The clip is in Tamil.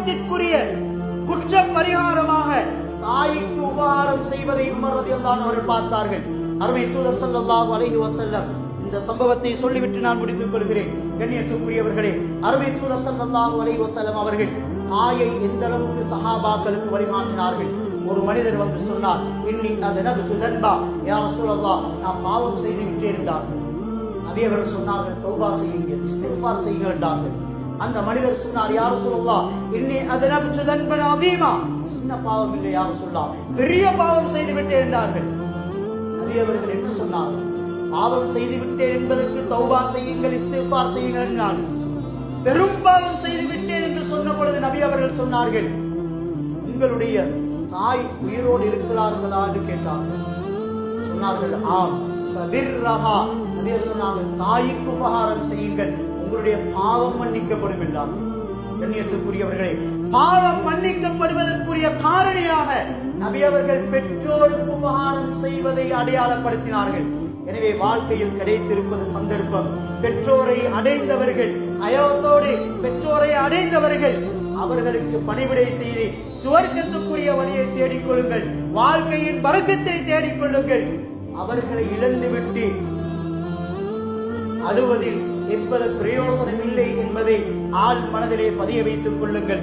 பாவத்திற்குரிய குற்ற பரிகாரமாக தாய்க்கு உபகாரம் செய்வதை உமர் ரலியல்லாஹு அவர்கள் பார்த்தார்கள். அருமை தூதர் ஸல்லல்லாஹு அலைஹி வஸல்லம் இந்த சம்பவத்தை சொல்லிவிட்டு நான் முடித்துக் கொள்கிறேன். கண்ணியத்துக்குரியவர்களே, அருமை தூதர் ஸல்லல்லாஹு அலைஹி வஸல்லம் அவர்கள் தாயை எந்த அளவுக்கு சஹாபாக்களுக்கு வழிகாட்டினார்கள். ஒரு மனிதர் வந்து சொன்னார், இன்னி அதனபு தன்பா யா ரசூலல்லாஹ், நான் பாவம் செய்து விட்டேன் என்றார்கள். நபி அவர்கள் சொன்னார்கள், தௌபா செய்யுங்கள், இஸ்திக்ஃபார் செய்யுங்கள் என்றார்கள். அந்த மனிதர் சொன்னார், யா ரசூலல்லாஹ், இன்னி அதனபு தன்பன் அதீமா, சின்ன பாவம் இல்லை யா ரசூலல்லாஹ், பெரிய பாவம் செய்து விட்டேன் என்றார்கள். நபி அவர்கள் என்ன சொன்னார்கள்? பாவம் செய்து விட்டேன் என்பதற்கு தௌபா செய்யுங்கள், இஸ்திக்ஃபார் செய்யுங்கள் என்றார்கள். பெரும் பாவம் செய்து விட்டேன் என்று சொன்ன பொழுது நபி அவர்கள் சொன்னார்கள், உங்களுடைய தாய் உயிரோடு இருக்கிறார்களா என்று கேட்டார்கள். சொன்னார்கள், ஆம். நபி சொன்னார்கள், தாய்க்கு உபகாரம் செய்யுங்கள், உங்களுடைய பாவம் மன்னிக்கப்படும் என்றார்கள். கண்ணியத்துக்குரியவர்களே, பாவம் மன்னிக்கப்படுவதற்குரிய காரணியாக நபி அவர்கள் பெற்றோருக்கு உபகாரம் செய்வதை அடையாளப்படுத்தினார்கள். எனவே வாழ்க்கையில் கிடைத்திருப்பது சந்தர்ப்பம். பெற்றோரை அடைந்தவர்கள், அயோத்தோடு பெற்றோரை அடைந்தவர்கள், அவர்களுக்கு பணிவிடை செய்து சுவர்க்கத்துக்குரிய வழியை தேடிக்கொள்ளுங்கள், வாழ்க்கையின் பரக்கத்தை தேடிக்கொள்ளுங்கள். அவர்களை இழந்துவிட்டு அழுவதில் எவ்வித பிரயோசனம் இல்லை என்பதை ஆள் மனதிலே பதிய வைத்துக் கொள்ளுங்கள்.